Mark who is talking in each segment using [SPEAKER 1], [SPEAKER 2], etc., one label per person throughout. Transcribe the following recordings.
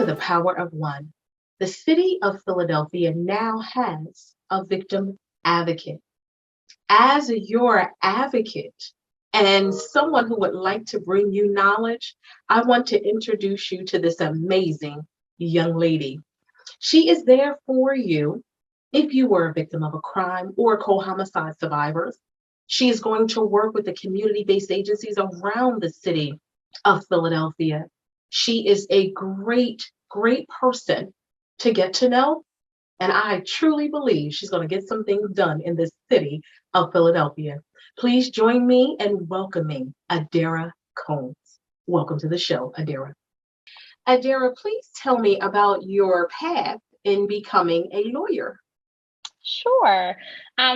[SPEAKER 1] the power of one. The city of Philadelphia now has a victim advocate. As your advocate and someone who would like to bring you knowledge, I want to introduce you to this amazing young lady. She is there for you if you were a victim of a crime or co-homicide survivors. She is going to work with the community-based agencies around the city of Philadelphia. She is a great, great person to get to know. And I truly believe she's going to get some things done in this city of Philadelphia. Please join me in welcoming Adara Combs. Welcome to the show, Adara. Adara, please tell me about your path in becoming a lawyer.
[SPEAKER 2] Sure.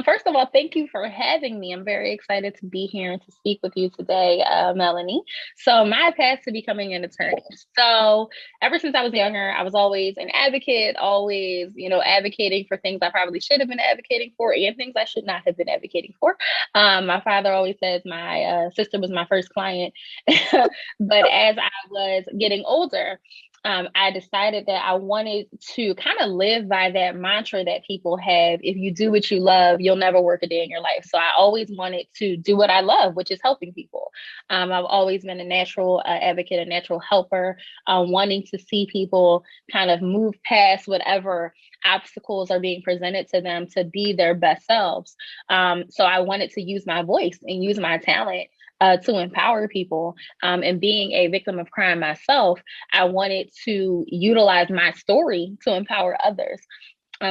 [SPEAKER 2] First of all, thank you for having me. I'm very excited to be here and to speak with you today, Melanie. So my path to becoming an attorney. So ever since I was younger, I was always an advocate, always, advocating for things I probably should have been advocating for and things I should not have been advocating for. My father always says my sister was my first client. But as I was getting older, I decided that I wanted to kind of live by that mantra that people have. If you do what you love, you'll never work a day in your life. So I always wanted to do what I love, which is helping people. I've always been a natural advocate, a natural helper, wanting to see people kind of move past whatever obstacles are being presented to them to be their best selves. So I wanted to use my voice and use my talent to empower people. And being a victim of crime myself, I wanted to utilize my story to empower others.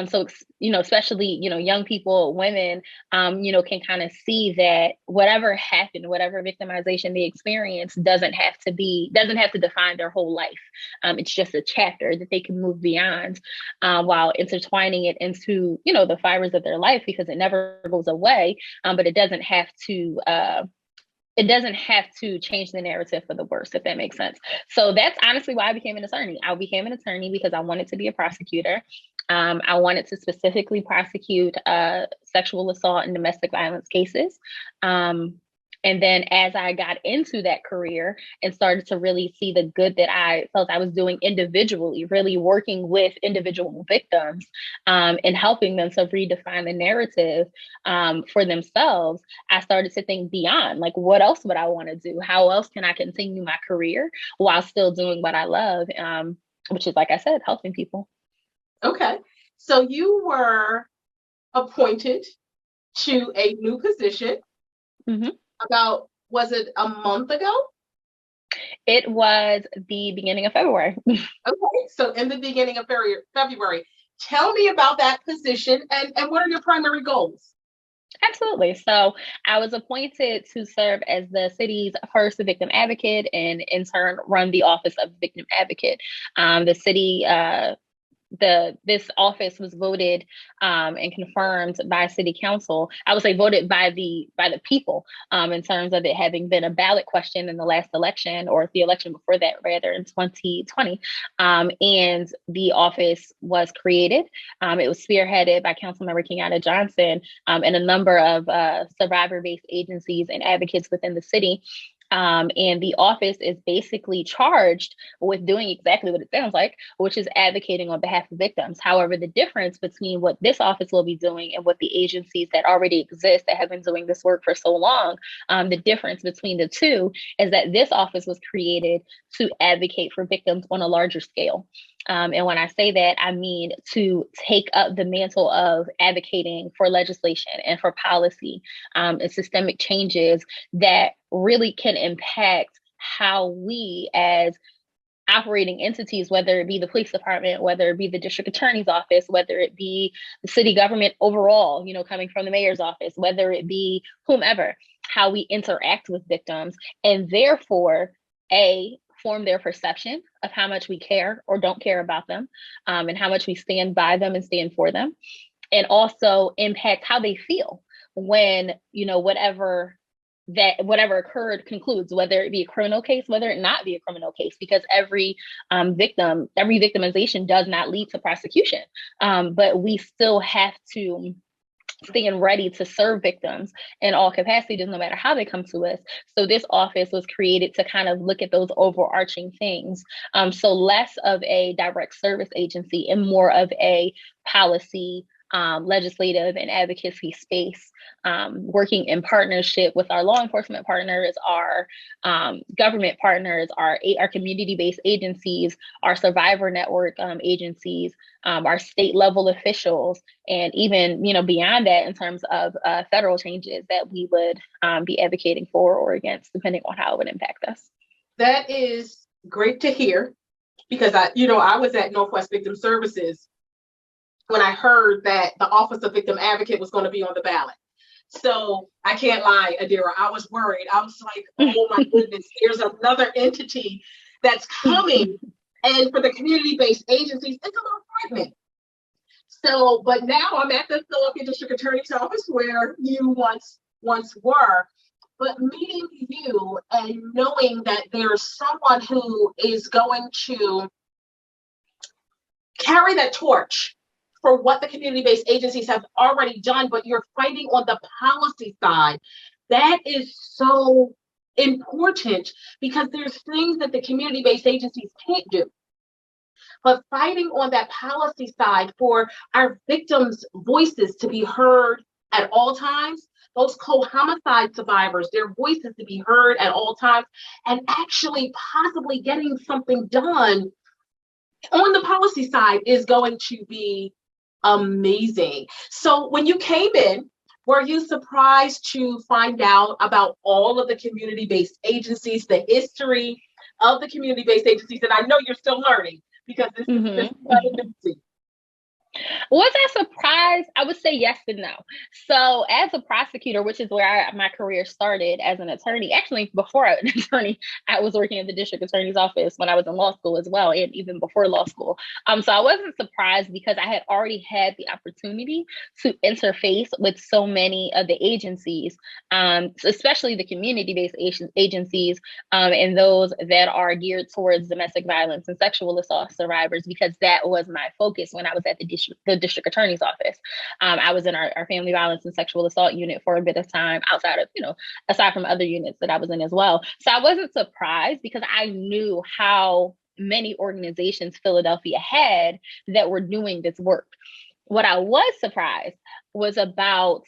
[SPEAKER 2] So, especially, young people, women, can kind of see that whatever happened, whatever victimization they experience doesn't have to define their whole life. It's just a chapter that they can move beyond while intertwining it into, the fibers of their life, because it never goes away, but it doesn't have to change the narrative for the worse, if that makes sense. So that's honestly why I became an attorney. I became an attorney because I wanted to be a prosecutor. I wanted to specifically prosecute sexual assault and domestic violence cases. And then as I got into that career and started to really see the good that I felt I was doing individually, really working with individual victims and helping them to redefine the narrative for themselves, I started to think beyond, like, what else would I want to do? How else can I continue my career while still doing what I love, which is, like I said, helping people.
[SPEAKER 1] Okay. So you were appointed to a new position.
[SPEAKER 2] Mm-hmm.
[SPEAKER 1] Was it a month ago?
[SPEAKER 2] It was the beginning of February.
[SPEAKER 1] Okay, so in the beginning of February, tell me about that position and what are your primary goals?
[SPEAKER 2] Absolutely. So I was appointed to serve as the city's first victim advocate and in turn run the office of victim advocate. The city this office was voted and confirmed by city council. I would say voted by the people in terms of it having been a ballot question in the last election, or the election before that, rather, in 2020. And the office was created. It was spearheaded by Councilmember Kenyatta Johnson and a number of survivor-based agencies and advocates within the city. And the office is basically charged with doing exactly what it sounds like, which is advocating on behalf of victims. However, the difference between what this office will be doing and what the agencies that already exist that have been doing this work for so long, the difference between the two is that this office was created to advocate for victims on a larger scale. And when I say that, I mean to take up the mantle of advocating for legislation and for policy and systemic changes that really can impact how we as operating entities, whether it be the police department, whether it be the district attorney's office, whether it be the city government overall, coming from the mayor's office, whether it be whomever, how we interact with victims, and therefore, form their perception of how much we care or don't care about them, and how much we stand by them and stand for them, and also impact how they feel when, whatever occurred concludes, whether it be a criminal case, whether it not be a criminal case, because every victimization does not lead to prosecution. But we still have to staying ready to serve victims in all capacities, no matter how they come to us. So this office was created to kind of look at those overarching things. So less of a direct service agency and more of a policy, legislative and advocacy space, working in partnership with our law enforcement partners, our government partners, our community-based agencies, our survivor network agencies, our state level officials, and even beyond that in terms of federal changes that we would be advocating for or against, depending on how it would impact us.
[SPEAKER 1] That is great to hear, because I was at Northwest Victim Services when I heard that the Office of Victim Advocate was going to be on the ballot. So I can't lie, Adara, I was worried. I was like, oh my goodness, there's another entity that's coming. And for the community-based agencies, it's a little frightening. So, but now I'm at the Philadelphia District Attorney's Office where you once were. But meeting you and knowing that there's someone who is going to carry that torch for what the community-based agencies have already done, but you're fighting on the policy side. That is so important, because there's things that the community-based agencies can't do. But fighting on that policy side for our victims' voices to be heard at all times, those co-homicide survivors, their voices to be heard at all times, and actually possibly getting something done on the policy side is going to be amazing. So when you came in, were you surprised to find out about all of the community-based agencies, the history of the community-based agencies? And I know you're still learning, because this is new.
[SPEAKER 2] Was I surprised? I would say yes and no. So as a prosecutor, which is where my career started as an attorney, actually before I was an attorney, I was working at the district attorney's office when I was in law school as well, and even before law school. So I wasn't surprised, because I had already had the opportunity to interface with so many of the agencies, especially the community-based agencies, and those that are geared towards domestic violence and sexual assault survivors, because that was my focus when I was at the district attorney's office. I was in our family violence and sexual assault unit for a bit of time, aside from other units that I was in as well. So I wasn't surprised, because I knew how many organizations Philadelphia had that were doing this work. What I was surprised was about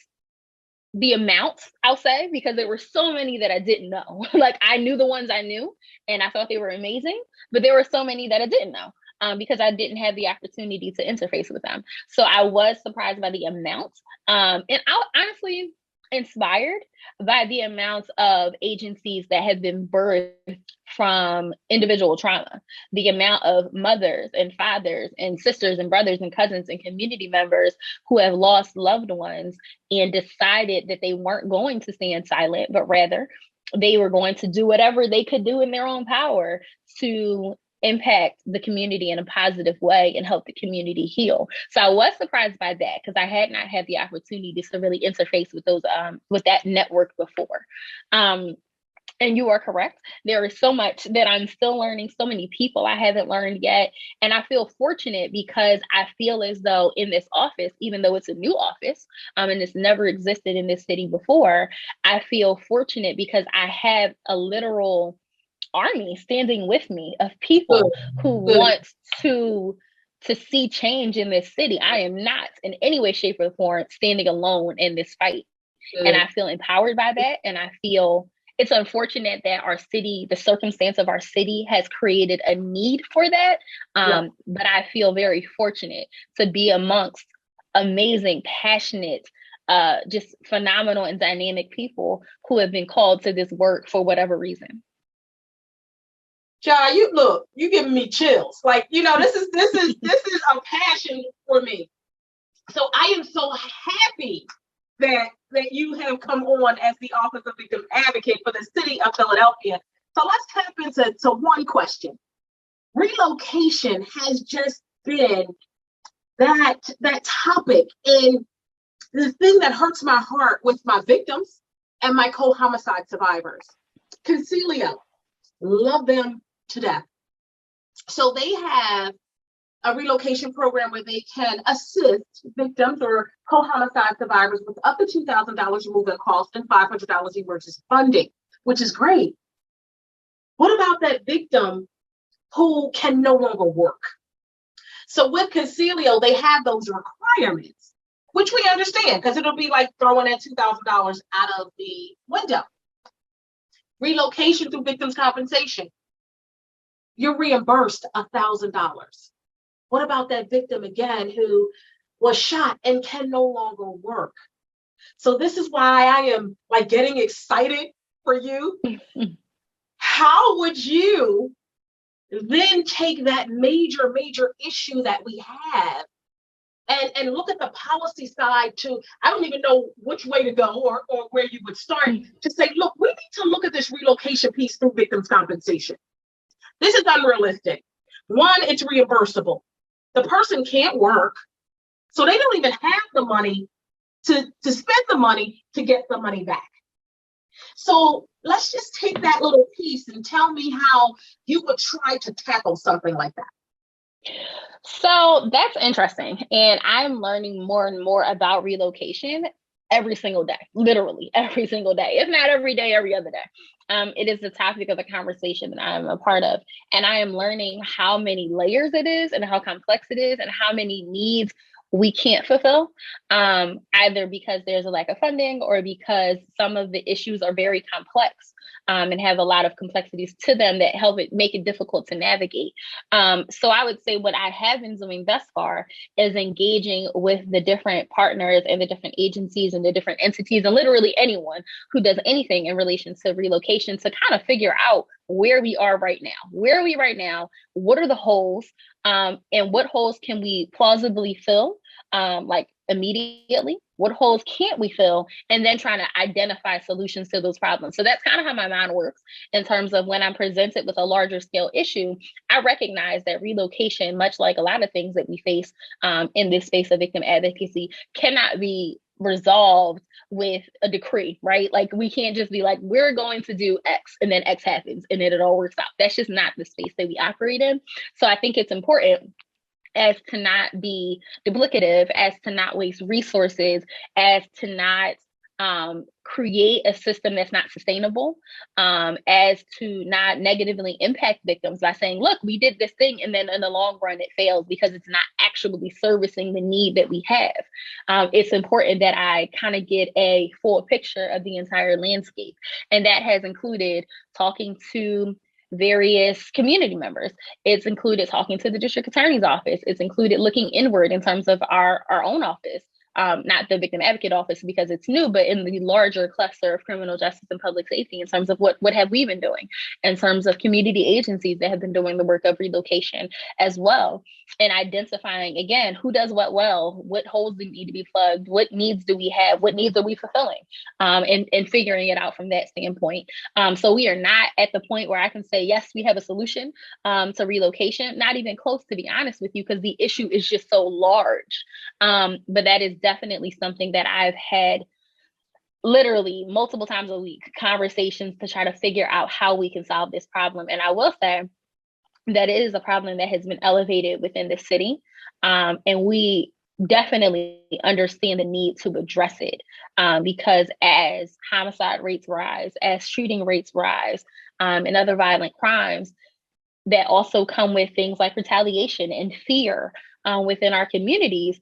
[SPEAKER 2] the amounts, I'll say, because there were so many that I didn't know. Like, I knew the ones I knew and I thought they were amazing, but there were so many that I didn't know. Because I didn't have the opportunity to interface with them. So I was surprised by the amount. And I was honestly inspired by the amount of agencies that have been birthed from individual trauma, the amount of mothers and fathers and sisters and brothers and cousins and community members who have lost loved ones and decided that they weren't going to stand silent, but rather they were going to do whatever they could do in their own power to impact the community in a positive way and help the community heal. So I was surprised by that, because I had not had the opportunity to really interface with those with that network before. And you are correct. There is so much that I'm still learning, so many people I haven't learned yet. And I feel fortunate, because I feel as though in this office, even though it's a new office, and it's never existed in this city before, I feel fortunate because I have a literal army standing with me of people who want to see change in this city. I am not in any way, shape, or form standing alone in this fight. And I feel empowered by that. And I feel it's unfortunate that our city, the circumstance of our city, has created a need for that. But I feel very fortunate to be amongst amazing, passionate, just phenomenal and dynamic people who have been called to this work for whatever reason.
[SPEAKER 1] John, you giving me chills. Like, this is a passion for me. So I am so happy that you have come on as the Office of Victim Advocate for the city of Philadelphia. So let's tap into one question. Relocation has just been that topic, and the thing that hurts my heart with my victims and my co-homicide survivors. Concilio, love them to death. So they have a relocation program where they can assist victims or co-homicide survivors with up to $2,000 removal cost and $500 emergency funding, which is great. What about that victim who can no longer work? So with Concilio, they have those requirements, which we understand because it'll be like throwing that $2,000 out of the window. Relocation through victims' compensation. You're reimbursed $1,000. What about that victim again who was shot and can no longer work? So this is why I am like getting excited for you. How would you then take that major issue that we have and look at the policy side too? I don't even know which way to go or where you would start to say, look, we need to look at this relocation piece through victims' compensation. This is unrealistic. One, it's reimbursable. The person can't work, so they don't even have the money to spend the money to get the money back. So let's just take that little piece and tell me how you would try to tackle something like that.
[SPEAKER 2] So that's interesting. And I'm learning more and more about relocation every single day, literally every single day, if not every day, every other day. It is the topic of the conversation that I'm a part of. And I am learning how many layers it is and how complex it is and how many needs we can't fulfill, either because there's a lack of funding or because some of the issues are very complex and have a lot of complexities to them that help it make it difficult to navigate. So I would say what I have been doing thus far is engaging with the different partners and the different agencies and the different entities and literally anyone who does anything in relation to relocation to kind of figure out where we are right now. Where are we right now? What are the holes? And what holes can we plausibly fill, like immediately? What holes can't we fill? And then trying to identify solutions to those problems. So that's kind of how my mind works in terms of when I'm presented with a larger scale issue. I recognize that relocation, much like a lot of things that we face in this space of victim advocacy, cannot be resolved with a decree, right? Like we can't just be like, we're going to do X and then X happens and then it all works out. That's just not the space that we operate in. So I think it's important as to not be duplicative, as to not waste resources, as to not create a system that's not sustainable, as to not negatively impact victims by saying, look, we did this thing and then in the long run it fails because it's not actually servicing the need that we have. It's important that I kind of get a full picture of the entire landscape. And that has included talking to various community members. It's included talking to the district attorney's office. It's included looking inward in terms of our own office. Not the victim advocate office because it's new, but in the larger cluster of criminal justice and public safety in terms of what have we been doing in terms of community agencies that have been doing the work of relocation as well. And identifying, again, who does what well, what holes do need to be plugged, what needs do we have, what needs are we fulfilling, and figuring it out from that standpoint. So we are not at the point where I can say, yes, we have a solution to relocation, not even close, to be honest with you, because the issue is just so large. But that is definitely something that I've had literally multiple times a week, conversations to try to figure out how we can solve this problem. And I will say that it is a problem that has been elevated within the city. And we definitely understand the need to address it because as homicide rates rise, as shooting rates rise, and other violent crimes that also come with things like retaliation and fear within our communities,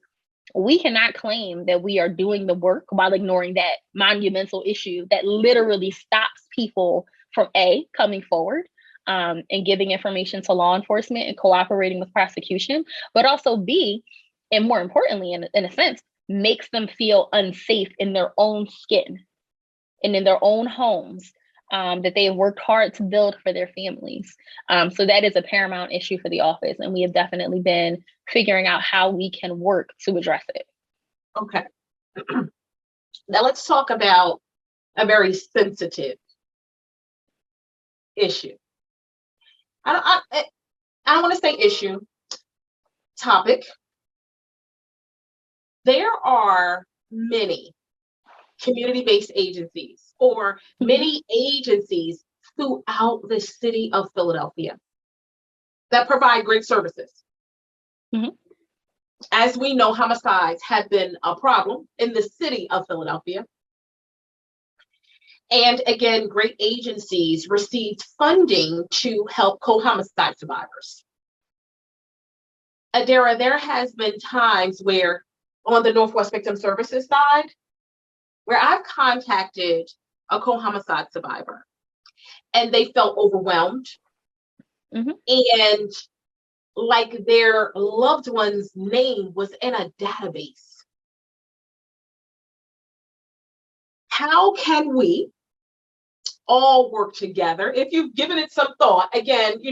[SPEAKER 2] we cannot claim that we are doing the work while ignoring that monumental issue that literally stops people from A, coming forward and giving information to law enforcement and cooperating with prosecution, but also B, and more importantly, in a sense, makes them feel unsafe in their own skin and in their own homes that they have worked hard to build for their families. So that is a paramount issue for the office. And we have definitely been figuring out how we can work to address it.
[SPEAKER 1] Okay. Now let's talk about a very sensitive issue. I don't want to say issue, topic. There are many community-based agencies or many agencies throughout the city of Philadelphia that provide great services. As we know, homicides have been a problem in the city of Philadelphia. And again, great agencies received funding to help co-homicide survivors. Adara, there has been times where on the Northwest Victim Services side, where I've contacted a co-homicide survivor and they felt overwhelmed, and like their loved one's name was in a database. How can we all work together? If you've given it some thought, again,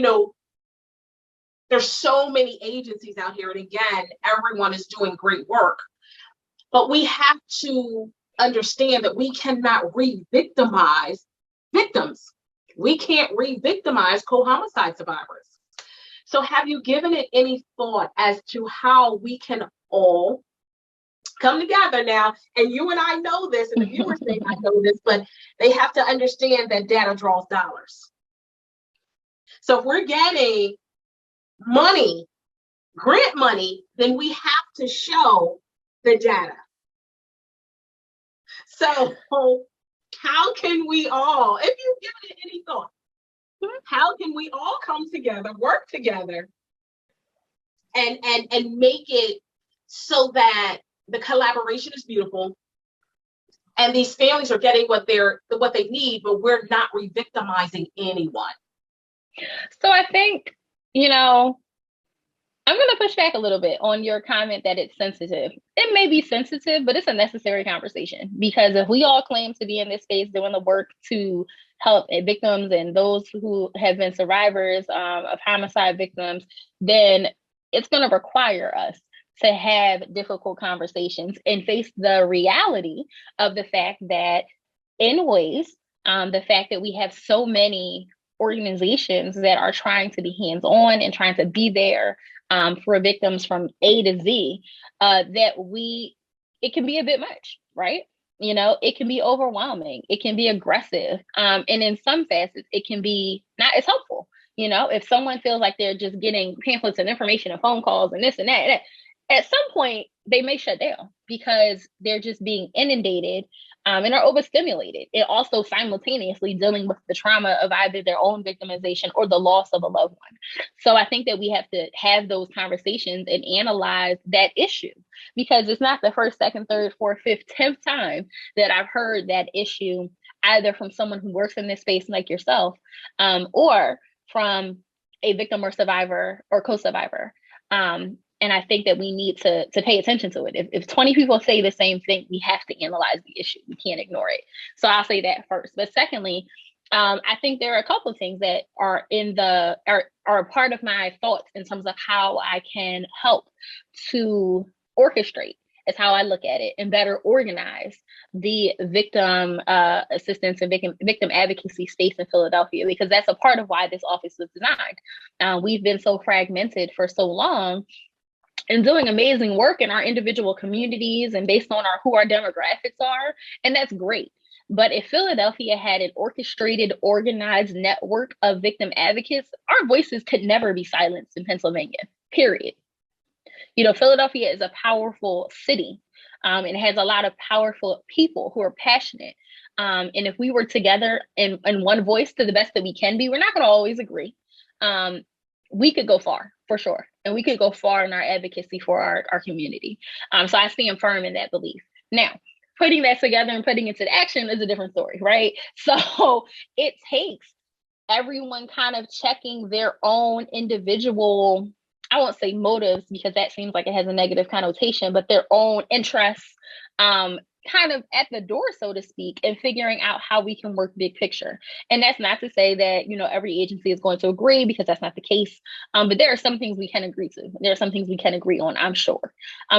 [SPEAKER 1] there's so many agencies out here, and again, everyone is doing great work, but we have to understand that we cannot re-victimize victims. We can't re-victimize co-homicide survivors. So have you given it any thought as to how we can all come together now? And you and I know this, and the viewers may not know this, but they have to understand that data draws dollars. So if we're getting money, grant money, then we have to show the data. So how can we all, if you've given it any thought, how can we all come together, work together, and make it so that the collaboration is beautiful and these families are getting what they need, but we're not re-victimizing anyone?
[SPEAKER 2] So I think, I'm going to push back a little bit on your comment that it's sensitive. It may be sensitive, but it's a necessary conversation, because if we all claim to be in this space doing the work to help victims and those who have been survivors of homicide victims, then it's going to require us to have difficult conversations and face the reality of the fact that in ways, the fact that we have so many organizations that are trying to be hands-on and trying to be there for victims from A to Z, that it can be a bit much, right? It can be overwhelming. It can be aggressive. And in some facets, it can be not as helpful. If someone feels like they're just getting pamphlets and information and phone calls and this and that, at some point they may shut down because they're just being inundated and are overstimulated, and also simultaneously dealing with the trauma of either their own victimization or the loss of a loved one. So I think that we have to have those conversations and analyze that issue, because it's not the first, second, third, fourth, fifth, 10th time that I've heard that issue, either from someone who works in this space like yourself, or from a victim or survivor or co-survivor. And I think that we need to pay attention to it. If 20 people say the same thing, we have to analyze the issue. We can't ignore it. So I'll say that first. But secondly, I think there are a couple of things that are are a part of my thoughts in terms of how I can help to orchestrate, is how I look at it, and better organize the victim assistance and victim advocacy space in Philadelphia, because that's a part of why this office was designed. We've been so fragmented for so long and doing amazing work in our individual communities and based on who our demographics are. And that's great. But if Philadelphia had an orchestrated, organized network of victim advocates, our voices could never be silenced in Pennsylvania, period. Philadelphia is a powerful city. It has a lot of powerful people who are passionate. And if we were together in one voice to the best that we can be, we're not going to always agree. We could go far, for sure. And we could go far in our advocacy for our community. So I stand firm in that belief. Now, putting that together and putting it to action is a different story, right? So it takes everyone kind of checking their own individual, I won't say motives, because that seems like it has a negative connotation, but their own interests kind of at the door, so to speak, and figuring out how we can work big picture. And that's not to say that, every agency is going to agree, because that's not the case. But there are some things we can agree to. There are some things we can agree on, I'm sure.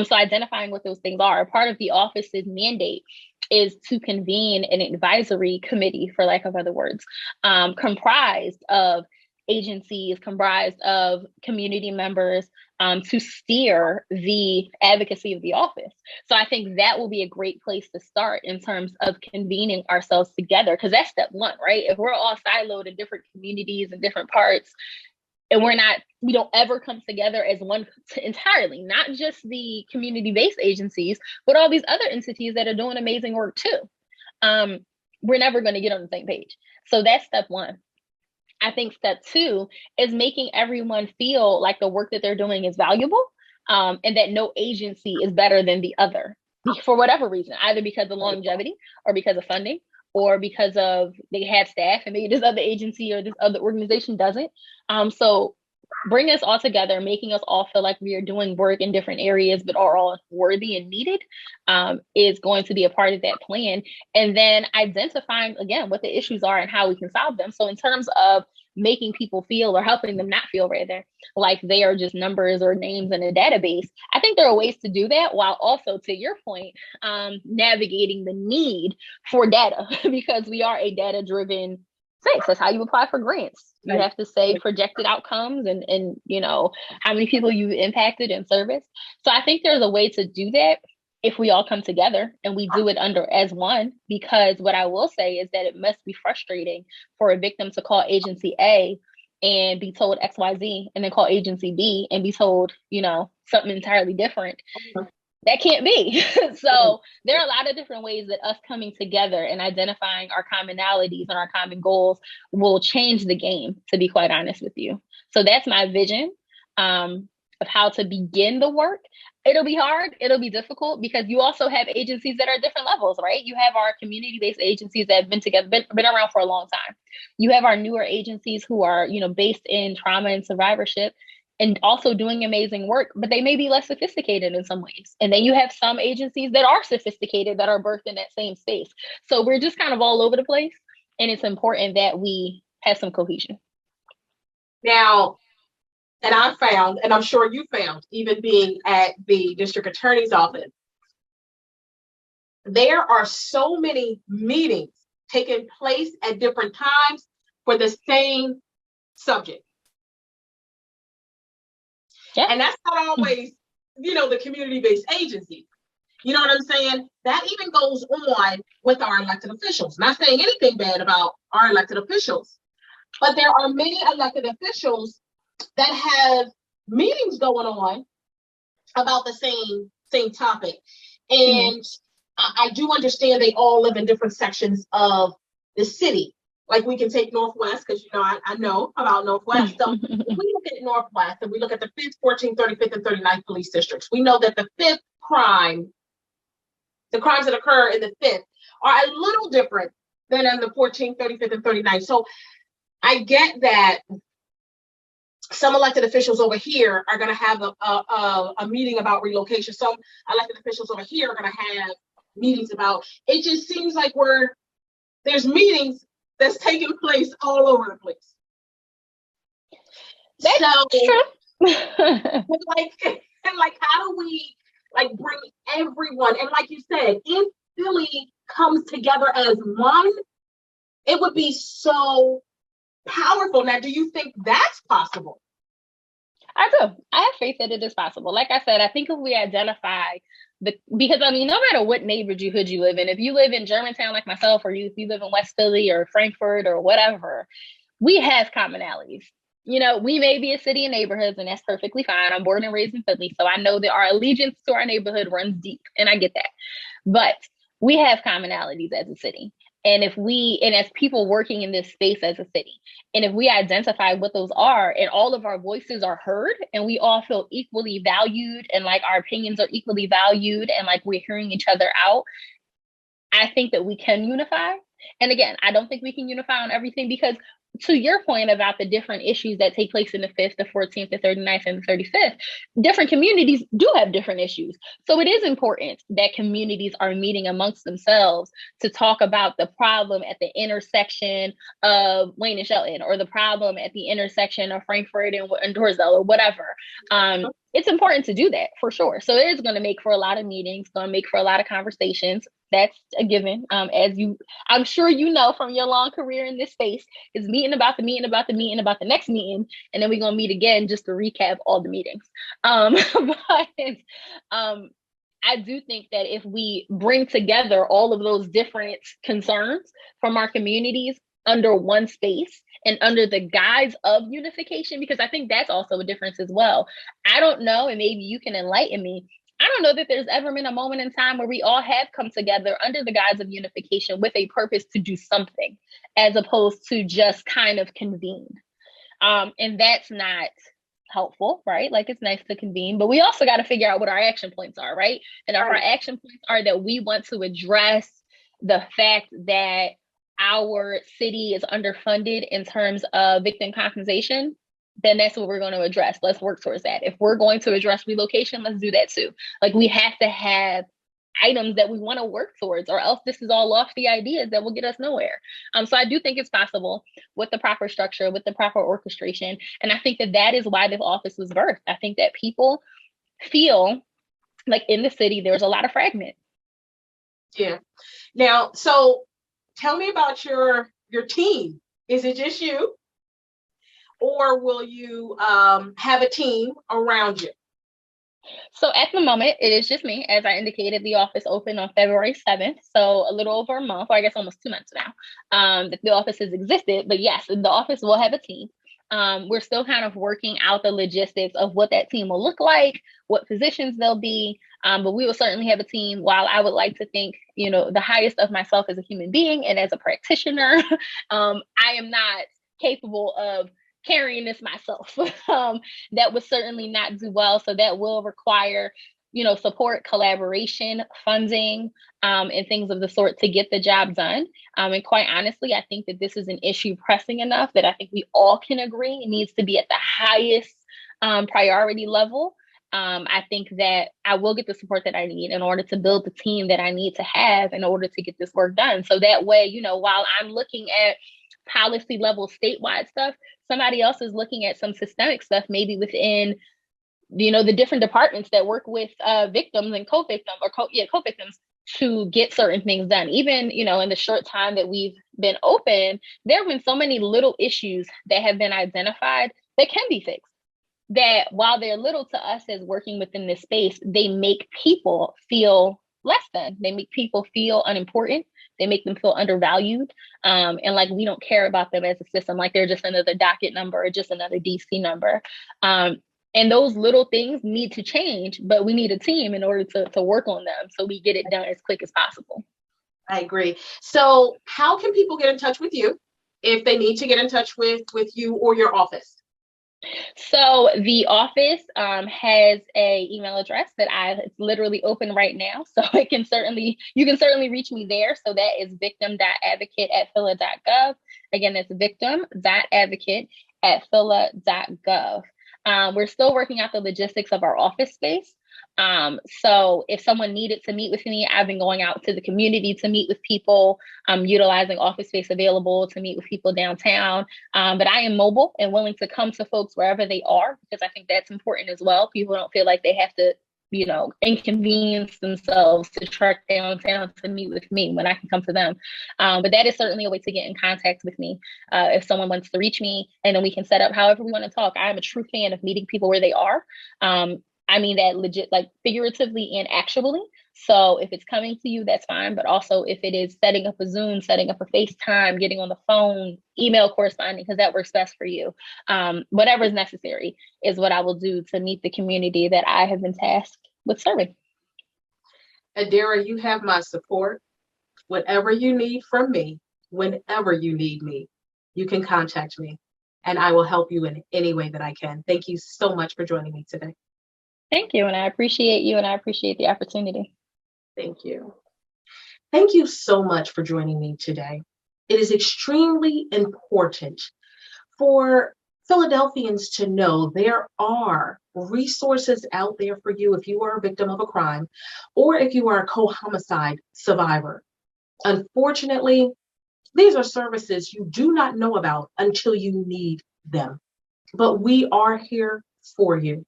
[SPEAKER 2] So identifying what those things are. Part of the office's mandate is to convene an advisory committee, for lack of other words, comprised of agencies, comprised of community members, to steer the advocacy of the office. So I think that will be a great place to start in terms of convening ourselves together, because that's step one, right? If we're all siloed in different communities and different parts, and we don't ever come together as one entirely, not just the community-based agencies, but all these other entities that are doing amazing work too. We're never going to get on the same page. So that's step one. I think step two is making everyone feel like the work that they're doing is valuable, and that no agency is better than the other for whatever reason, either because of longevity or because of funding or because of they have staff and maybe this other agency or this other organization doesn't. So bringing us all together, making us all feel like we are doing work in different areas, but are all worthy and needed, is going to be a part of that plan. And then identifying, again, what the issues are and how we can solve them. So in terms of making people feel, or helping them not feel rather, like they are just numbers or names in a database, I think there are ways to do that while also, to your point, navigating the need for data, because we are a data-driven space. That's how you apply for grants. You have to say projected outcomes and how many people you've impacted and serviced. So I think there's a way to do that if we all come together and we do it as one, because what I will say is that it must be frustrating for a victim to call agency A and be told XYZ, and then call agency B and be told, something entirely different. That can't be. So there are a lot of different ways that us coming together and identifying our commonalities and our common goals will change the game, to be quite honest with you. So that's my vision of how to begin the work. It'll be hard. It'll be difficult because you also have agencies that are at different levels, right? You have our community-based agencies that have been together, been around for a long time. You have our newer agencies who are, based in trauma and survivorship, and also doing amazing work, but they may be less sophisticated in some ways. And then you have some agencies that are sophisticated that are birthed in that same space. So we're just kind of all over the place. And it's important that we have some cohesion.
[SPEAKER 1] Now, and I found, and I'm sure you found, even being at the district attorney's office, there are so many meetings taking place at different times for the same subject. Yeah. And that's not always, the community-based agency. You know what I'm saying? That even goes on with our elected officials. Not saying anything bad about our elected officials, but there are many elected officials that have meetings going on about the same topic. And I do understand they all live in different sections of the city. Like we can take Northwest, because I know about Northwest. So if we look at Northwest and we look at the 5th, 14th, 35th, and 39th police districts, we know that the 5th the crimes that occur in the 5th are a little different than in the 14th, 35th, and 39th. So I get that some elected officials over here are going to have a meeting about relocation. Some elected officials over here are going to have meetings about, it just seems like there's meetings that's taking place all over the place.
[SPEAKER 2] That's true.
[SPEAKER 1] like how do we bring everyone, and like you said, if Philly comes together as one, it would be so powerful. Now, do you think that's possible?
[SPEAKER 2] I do. I have faith that it is possible. Like I said, I think if we identify because no matter what neighborhood you live in, if you live in Germantown like myself, or if you live in West Philly or Frankfurt or whatever, we have commonalities. We may be a city and neighborhoods, and that's perfectly fine. I'm born and raised in Philly, so I know that our allegiance to our neighborhood runs deep, and I get that. But we have commonalities as a city. And as people working in this space as a city, and if we identify what those are, and all of our voices are heard, and we all feel equally valued, and like our opinions are equally valued, and like we're hearing each other out, I think that we can unify. And again, I don't think we can unify on everything, because to your point about the different issues that take place in the 5th, the 14th, the 39th, and the 35th, different communities do have different issues. So it is important that communities are meeting amongst themselves to talk about the problem at the intersection of Wayne and Shelton, or the problem at the intersection of Frankfurt and Dorsville, or whatever. It's important to do that for sure. So it is going to make for a lot of meetings, going to make for a lot of conversations. That's a given. I'm sure from your long career in this space, is meeting about the meeting about the meeting about the next meeting, and then we're gonna meet again just to recap all the meetings. But I do think that if we bring together all of those different concerns from our communities, under one space and under the guise of unification, because I think that's also a difference as well. I don't know, and maybe you can enlighten me. I don't know that there's ever been a moment in time where we all have come together under the guise of unification with a purpose to do something, as opposed to just kind of convene. And that's not helpful, right? Like, it's nice to convene, but we also got to figure out what our action points are, right? And if our action points are that we want to address the fact that our city is underfunded in terms of victim compensation, then that's what we're going to address. Let's work towards that. If we're going to address relocation, let's do that too. Like, we have to have items that we want to work towards, or else this is all lofty ideas that will get us nowhere. So I do think it's possible with the proper structure, with the proper orchestration. And I think that that is why this office was birthed. I think that people feel like in the city, there's a lot of fragment.
[SPEAKER 1] Yeah. Now, so tell me about your team. Is it just you? Or will you have a team around you?
[SPEAKER 2] So at the moment, it is just me. As I indicated, the office opened on February 7th. So a little over a month, or I guess almost 2 months now, that the office has existed. But yes, the office will have a team. We're still kind of working out the logistics of what that team will look like, what positions they'll be. But we will certainly have a team. While I would like to think, the highest of myself as a human being and as a practitioner, I am not capable of carrying this myself. That would certainly not do well. So that will require, support, collaboration, funding, and things of the sort to get the job done. And quite honestly, I think that this is an issue pressing enough that I think we all can agree needs to be at the highest priority level. I think that I will get the support that I need in order to build the team that I need to have in order to get this work done. So that way, while I'm looking at policy level statewide stuff, somebody else is looking at some systemic stuff, maybe within, the different departments that work with victims and co-victims to get certain things done. Even, in the short time that we've been open, there have been so many little issues that have been identified that can be fixed. That while they're little to us as working within this space, they make people feel less than. They make people feel unimportant. They make them feel undervalued. And like we don't care about them as a system, like they're just another docket number or just another DC number. And those little things need to change, but we need a team in order to work on them so we get it done as quick as possible.
[SPEAKER 1] I agree. So how can people get in touch with you if they need to get in touch with you or your office?
[SPEAKER 2] So the office has a email address that it's literally open right now. So you can certainly reach me there. So that is victim.advocate@phila.gov. Again, that's victim.advocate@phila.gov. We're still working out the logistics of our office space. So if someone needed to meet with me, I've been going out to the community to meet with people, utilizing office space available to meet with people downtown. But I am mobile and willing to come to folks wherever they are, because I think that's important as well. People don't feel like they have to, inconvenience themselves to trek downtown to meet with me when I can come to them. But that is certainly a way to get in contact with me. If someone wants to reach me, and then we can set up however we want to talk. I'm a true fan of meeting people where they are. I mean that legit, like figuratively and actually. So if it's coming to you, that's fine. But also if it is setting up a Zoom, setting up a FaceTime, getting on the phone, email corresponding, because that works best for you. Whatever is necessary is what I will do to meet the community that I have been tasked with serving.
[SPEAKER 1] Adara, you have my support. Whatever you need from me, whenever you need me, you can contact me and I will help you in any way that I can. Thank you so much for joining me today.
[SPEAKER 2] Thank you. And I appreciate you, and I appreciate the opportunity.
[SPEAKER 1] Thank you. Thank you so much for joining me today. It is extremely important for Philadelphians to know there are resources out there for you if you are a victim of a crime or if you are a co-homicide survivor. Unfortunately, these are services you do not know about until you need them. But we are here for you.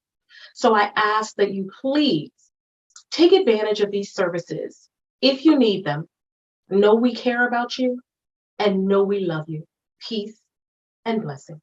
[SPEAKER 1] So I ask that you please take advantage of these services if you need them. Know we care about you and know we love you. Peace and blessings.